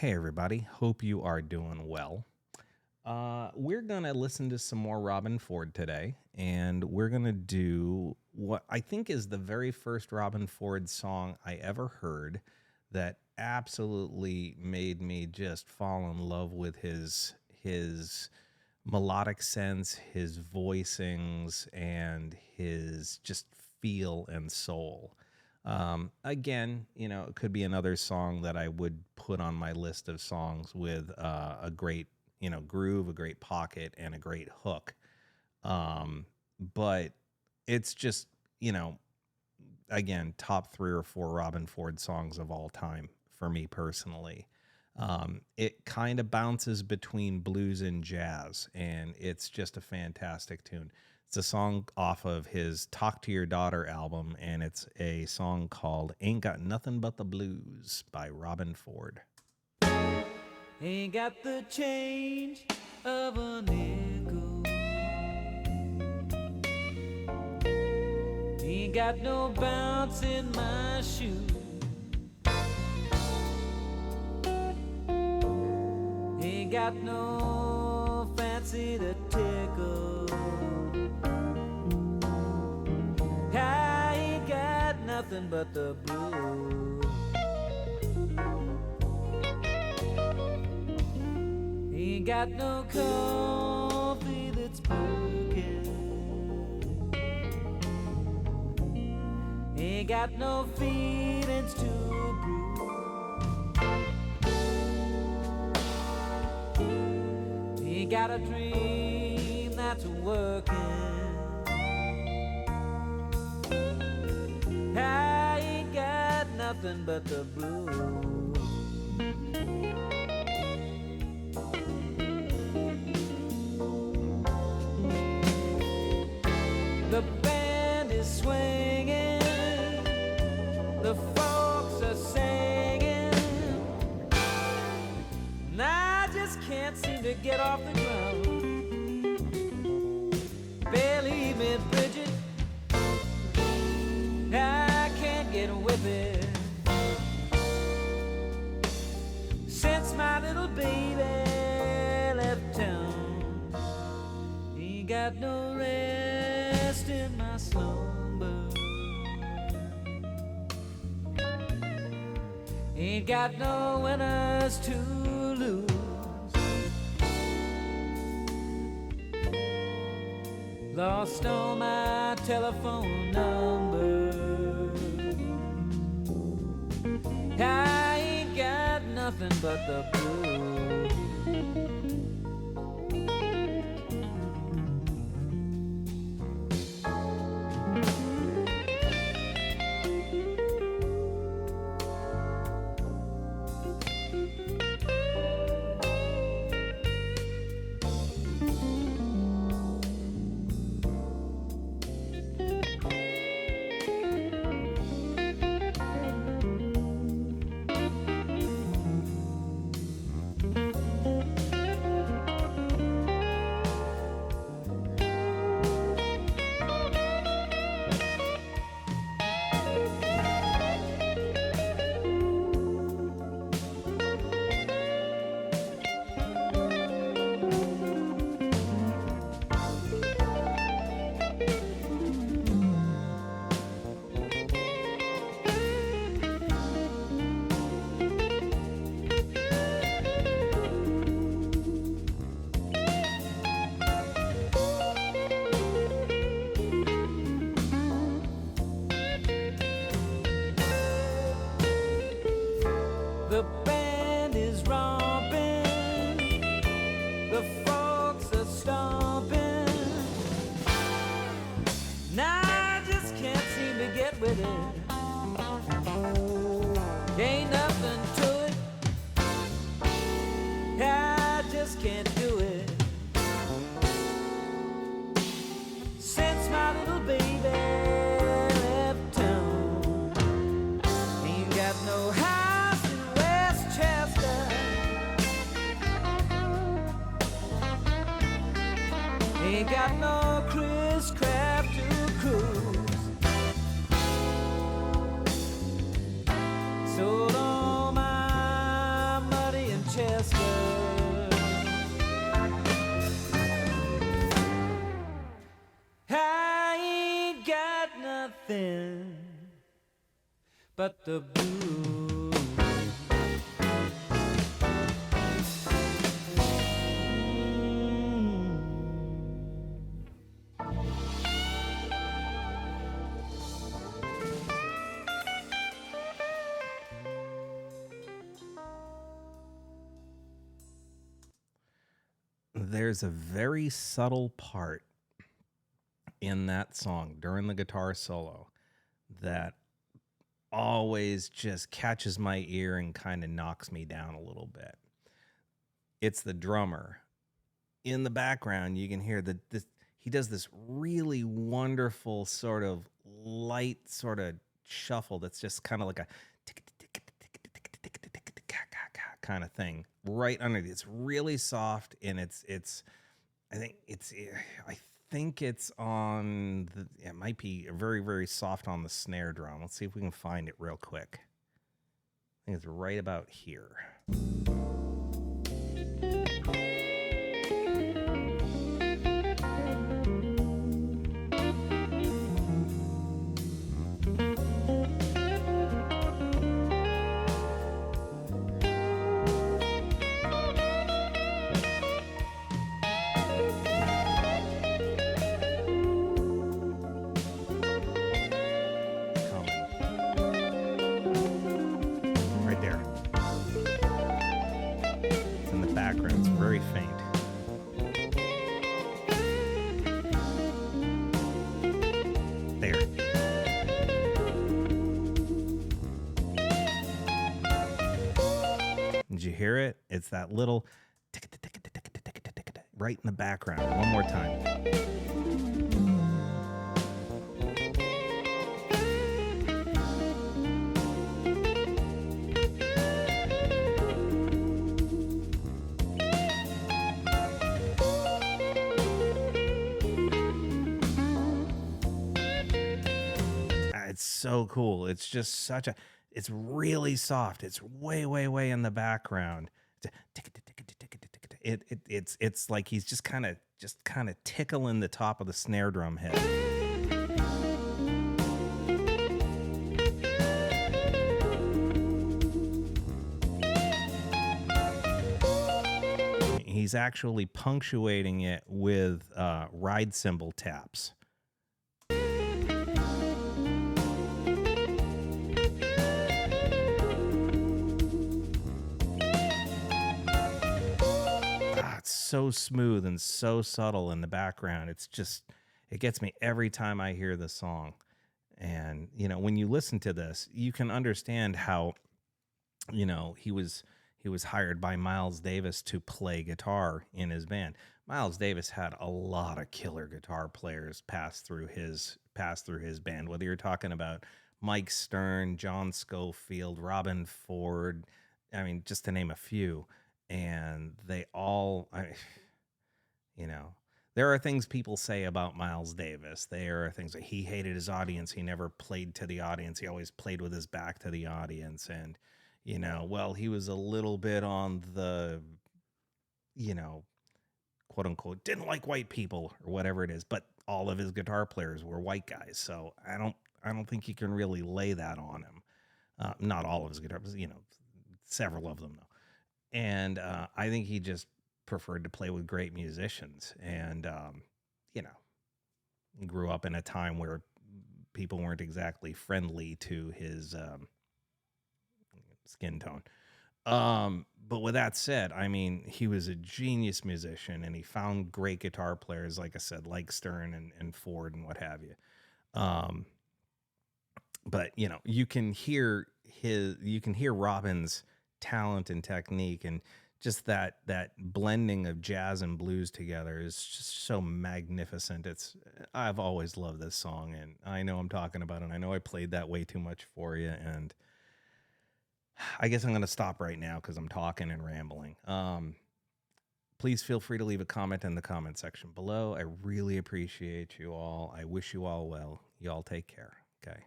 Hey, everybody. Hope you are doing well. We're going to listen to some more Robben Ford today, and we're going to do what I think is the very first Robben Ford song I ever heard that absolutely made me just fall in love with his melodic sense, his voicings, and his just feel and soul. Again, it could be another song that I would put on my list of songs with a great, groove, a great pocket, and a great hook. But it's just, again, top 3 or 4 Robben Ford songs of all time for me personally. It kind of bounces between blues and jazz, and it's just a fantastic tune. It's a song off of his Talk to Your Daughter album, and it's a song called Ain't Got Nothing But the Blues by Robben Ford. Ain't got the change of a nickel, ain't got no bounce in my shoe, ain't got no fancy to tickle, I ain't got nothing but the blues. Ain't got no coffee that's broken, ain't got no feelings to brew, ain't got a dream that's working, I ain't got nothing but the blues. The band is swinging, the folks are singing, and I just can't seem to get off the ground. Believe me, Bridget, I can't get with it. Since my little baby left town, ain't got no rest in my slumber, ain't got no winners to lose, lost all my telephone numbers, I ain't got nothing but the blues. The band is romping, the folks are stomping, now I just can't seem to get with it. Ain't nothing to it, I just can't do it. Since my little baby left town, ain't got no house in Westchester, ain't got no Chris Craft to cruise, sold all my money and whisper. I ain't got nothing but the blues. There's a very subtle part in that song during the guitar solo that always just catches my ear and kind of knocks me down a little bit. It's the drummer. In the background, you can hear he does this really wonderful sort of light sort of shuffle that's just kind of like a kind of thing right underneath. It's really soft, and I think it's on it might be very, very soft on the snare drum. Let's see if we can find it real quick. I think it's right about here. Background's very faint. There. Did you hear it? It's that little right in the background. One more time. It's so cool. It's just it's really soft. It's way, way, way in the background. It's like he's just kind of tickling the top of the snare drum head. He's actually punctuating it with ride cymbal taps. It's so smooth and so subtle in the background. It gets me every time I hear the song. And, when you listen to this, you can understand how, he was hired by Miles Davis to play guitar in his band. Miles Davis had a lot of killer guitar players pass through his band, whether you're talking about Mike Stern, John Scofield, Robben Ford, I mean, just to name a few. And they all, there are things people say about Miles Davis. There are things like he hated his audience. He never played to the audience. He always played with his back to the audience. And, he was a little bit on the, quote unquote, didn't like white people or whatever it is. But all of his guitar players were white guys. So I don't think you can really lay that on him. Not all of his guitars, several of them though. And I think he just preferred to play with great musicians. And, grew up in a time where people weren't exactly friendly to his skin tone. But with that said, I mean, he was a genius musician, and he found great guitar players, like I said, like Stern and Ford and what have you. But, you can hear Robben's talent and technique, and just that blending of jazz and blues together is just so magnificent. I've always loved this song, and I know I'm talking about it. I know I played that way too much for you, and I guess I'm going to stop right now because I'm talking and rambling. Please feel free to leave a comment in the comment section below. I really appreciate you all. I wish you all well. You all take care. Okay.